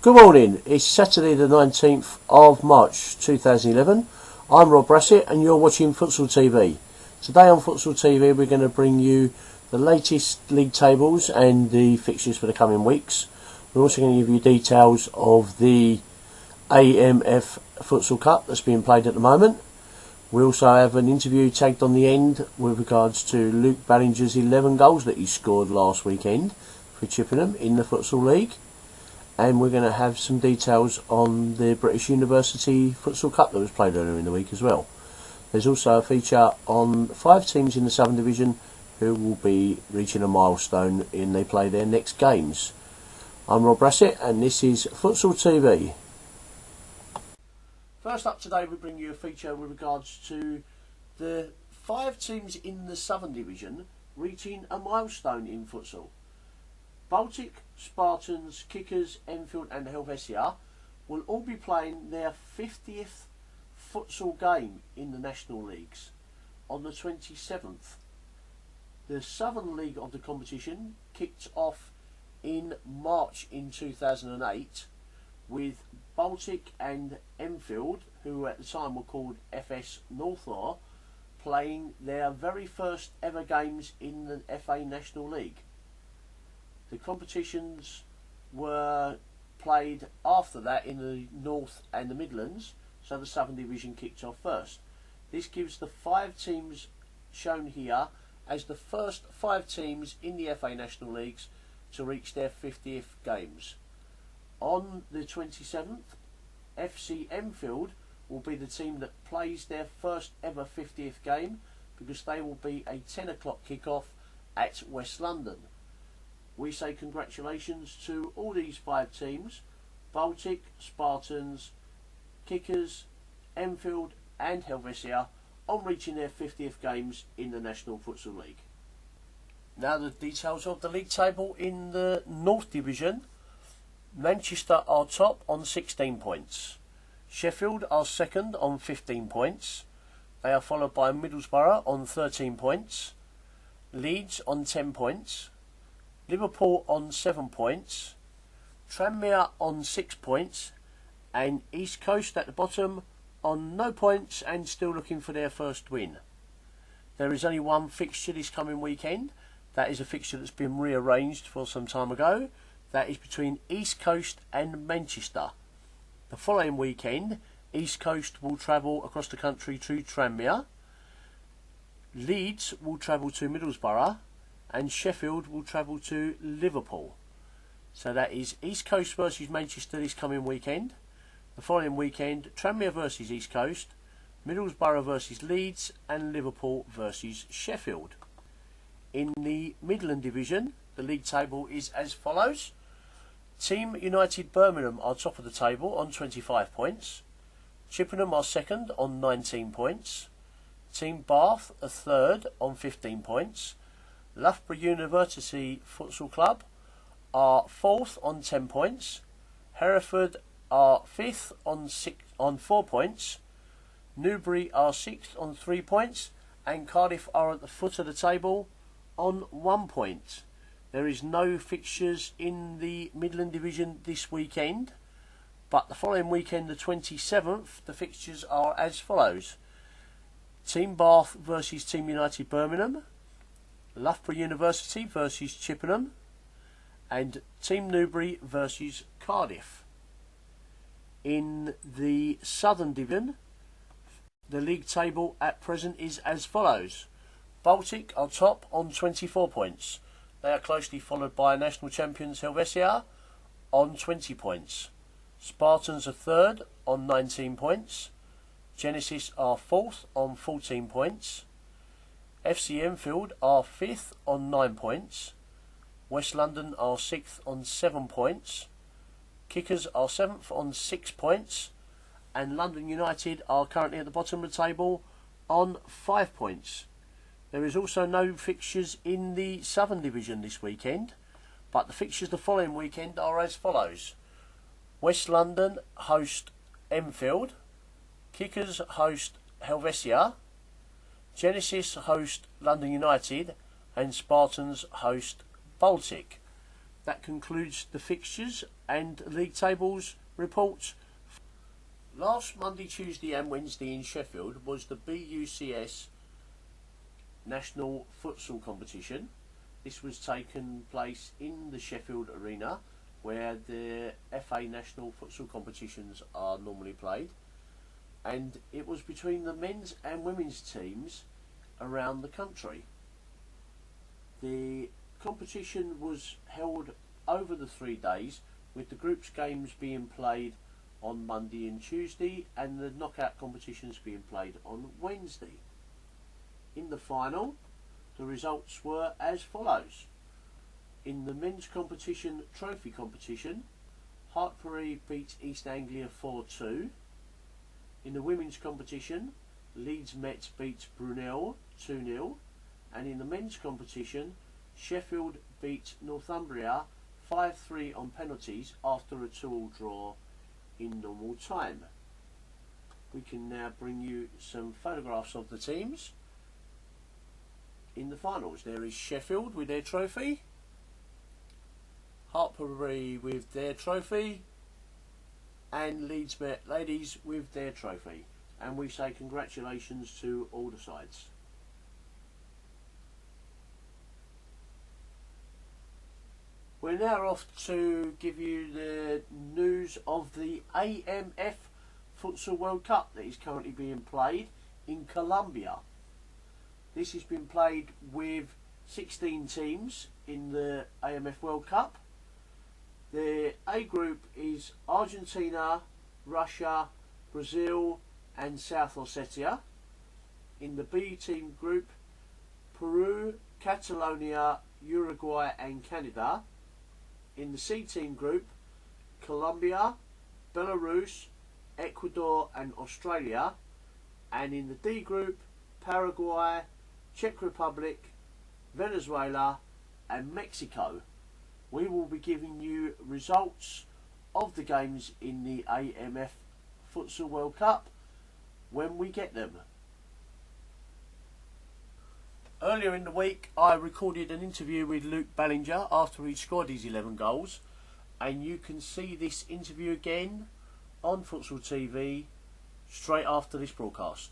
Good morning, it's Saturday the 19th of March 2011. I'm Rob Brassett and you're watching Futsal TV. Today on Futsal TV we're going to bring you the latest league tables and the fixtures for the coming weeks. We're also going to give you details of the AMF Futsal Cup that's being played at the moment. We also have an interview tagged on the end with regards to Luke Ballinger's 11 goals that he scored last weekend for Chippenham in the Futsal League. And we're going to have some details on the British University Futsal Cup that was played earlier in the week as well. There's also a feature on 5 teams in the Southern Division who will be reaching a milestone when they play their next games. I'm Rob Brassett and this is Futsal TV. First up today we bring you a feature with regards to the 5 teams in the Southern Division reaching a milestone in futsal. Baltic, Spartans, Kickers, Enfield and Helvetia will all be playing their 50th futsal game in the National Leagues on the 27th. The Southern League of the competition kicked off in March in 2008 with Baltic and Enfield, who at the time were called FS Northlaw, playing their very first ever games in the FA National League. The competitions were played after that in the North and the Midlands, so the Southern Division kicked off first. This gives the 5 teams shown here as the first 5 teams in the FA National Leagues to reach their 50th games. On the 27th, FC Enfield will be the team that plays their first ever 50th game because they will be a 10 o'clock kick-off at West London. We say congratulations to all these 5 teams, Baltic, Spartans, Kickers, Enfield and Helvetia, on reaching their 50th games in the National Futsal League. Now the details of the league table in the North Division. Manchester are top on 16 points. Sheffield are second on 15 points. They are followed by Middlesbrough on 13 points. Leeds on 10 points. Liverpool on 7 points, Tranmere on 6 points, and East Coast at the bottom on no points and still looking for their first win. There is only one fixture this coming weekend. That is a fixture that's been rearranged for some time ago. That is between East Coast and Manchester. The following weekend, East Coast will travel across the country to Tranmere. Leeds will travel to Middlesbrough. And Sheffield will travel to Liverpool. So that is East Coast versus Manchester this coming weekend. The following weekend, Tranmere versus East Coast, Middlesbrough versus Leeds, and Liverpool versus Sheffield. In the Midland Division, the league table is as follows. Team United Birmingham are top of the table on 25 points. Chippenham are second on 19 points. Team Bath are third on 15 points. Loughborough University Futsal Club are 4th on 10 points. Hereford are 5th on 4 points. Newbury are 6th on 3 points. And Cardiff are at the foot of the table on 1 point. There is no fixtures in the Midland Division this weekend. But the following weekend, the 27th, the fixtures are as follows. Team Bath versus Team United Birmingham. Loughborough University versus Chippenham, and Team Newbury versus Cardiff. In the Southern Division, the league table at present is as follows. Baltic are top on 24 points. They are closely followed by national champions Helvetia on 20 points. Spartans are third on 19 points. Genesis are 4th on 14 points. FC Enfield are 5th on 9 points. West London are 6th on 7 points. Kickers are 7th on 6 points. And London United are currently at the bottom of the table on 5 points. There is also no fixtures in the Southern Division this weekend, but the fixtures the following weekend are as follows. West London host Enfield. Kickers host Helvetia. Genesis host London United and Spartans host Baltic. that concludes the fixtures and league tables reports. Last Monday, Tuesday and Wednesday in Sheffield was the BUCS National Futsal Competition. This was taken place in the Sheffield Arena, where the FA National Futsal competitions are normally played, and it was between the men's and women's teams around the country. The competition was held over the 3 days, with the groups games being played on Monday and Tuesday and the knockout competitions being played on Wednesday. In the final, the results were as follows. In the men's competition trophy competition, Hartpury beat East Anglia 4-2. In the women's competition, Leeds Met beat Brunel 2-0. And in the men's competition, Sheffield beat Northumbria 5-3 on penalties after a 2-2 draw in normal time. We can now bring you some photographs of the teams in the finals. There is Sheffield with their trophy, Hartpury with their trophy, and Leeds Met ladies with their trophy. And we say congratulations to all the sides. We're now off to give you the news of the AMF Futsal World Cup that is currently being played in Colombia. This has been played with 16 teams in the AMF World Cup. The A group is Argentina, Russia, Brazil and South Ossetia. In the B team group, Peru, Catalonia, Uruguay and Canada. In the C team group, Colombia, Belarus, Ecuador and Australia. And in the D group, Paraguay, Czech Republic, Venezuela and Mexico. We will be giving you results of the games in the AMF Futsal World Cup when we get them. Earlier in the week I recorded an interview with Luke Ballinger after he scored his 11 goals, and you can see this interview again on Futsal TV straight after this broadcast.